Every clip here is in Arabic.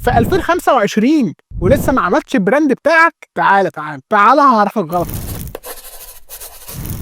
في 2025 ولسه ما عملتش البراند بتاعك؟ تعالى هعرفك غلط.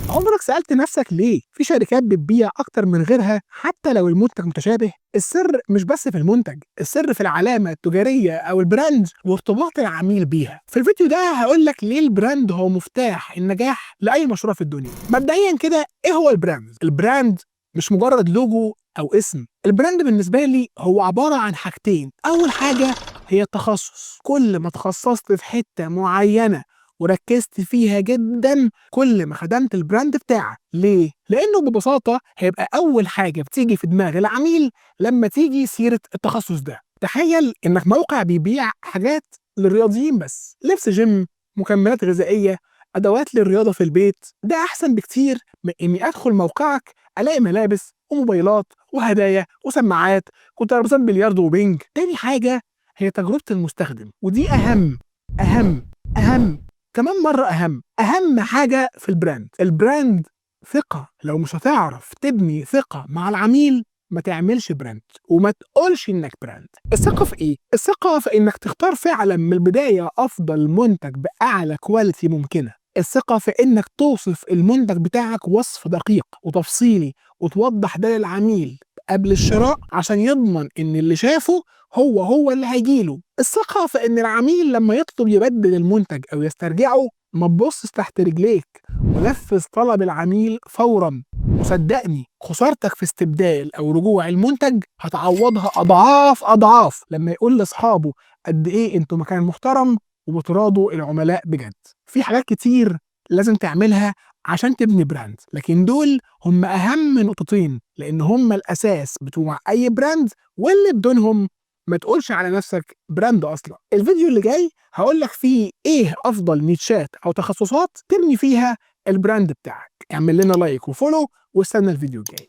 عمرك سألت نفسك ليه في شركات بتبيع أكتر من غيرها حتى لو المنتج متشابه؟ السر مش بس في المنتج، السر في العلامة التجارية أو البراند وارتباط العميل بيها. في الفيديو ده هقول لك ليه البراند هو مفتاح النجاح لأي مشروع في الدنيا. مبدئيا كده، إيه هو البراند؟ البراند مش مجرد لوجو أو اسم. البراند بالنسبة لي هو عبارة عن حاجتين. أول حاجة هي التخصص. كل ما تخصصت في حتة معينة وركزت فيها جدا، كل ما خدمت البراند بتاعك. ليه؟ لأنه ببساطة هيبقى أول حاجة بتيجي في دماغ العميل لما تيجي سيرة التخصص ده. تخيل إنك موقع بيبيع حاجات للرياضيين بس، لبس جيم، مكملات غذائية، أدوات للرياضة في البيت. ده أحسن بكتير من إني أدخل موقعك ألاقي ملابس وموبايلات وهدايا وسماعات وترابيزات بلياردو وبينج. تاني حاجة هي تجربة المستخدم، ودي أهم كمان مرة أهم حاجة في البراند ثقة. لو مش هتعرف تبني ثقة مع العميل ما تعملش براند وما تقولش إنك براند. الثقة في إيه؟ الثقة في إنك تختار فعلا من البداية أفضل منتج بأعلى كواليتي ممكنة. الثقة في إنك توصف المنتج بتاعك وصف دقيق وتفصيلي وتوضح ده للعميل قبل الشراء عشان يضمن إن اللي شافه هو اللي هيجيله. الثقة في إن العميل لما يطلب يبدل المنتج أو يسترجعه ما تبصش تحت رجليك ونفذ طلب العميل فورا. وصدقني خسارتك في استبدال أو رجوع المنتج هتعوضها أضعاف لما يقول لأصحابه قد إيه أنتوا مكان محترم وبتراضوا العملاء بجد. في حاجات كتير لازم تعملها عشان تبني براند، لكن دول هم أهم نقطتين لأن هم الأساس بتوع أي براند، واللي بدونهم ما تقولش على نفسك براند اصلا. الفيديو اللي جاي هقول لك فيه ايه افضل نيتشات او تخصصات تبني فيها البراند بتاعك. اعمل لنا لايك وفولو واستنى الفيديو الجاي.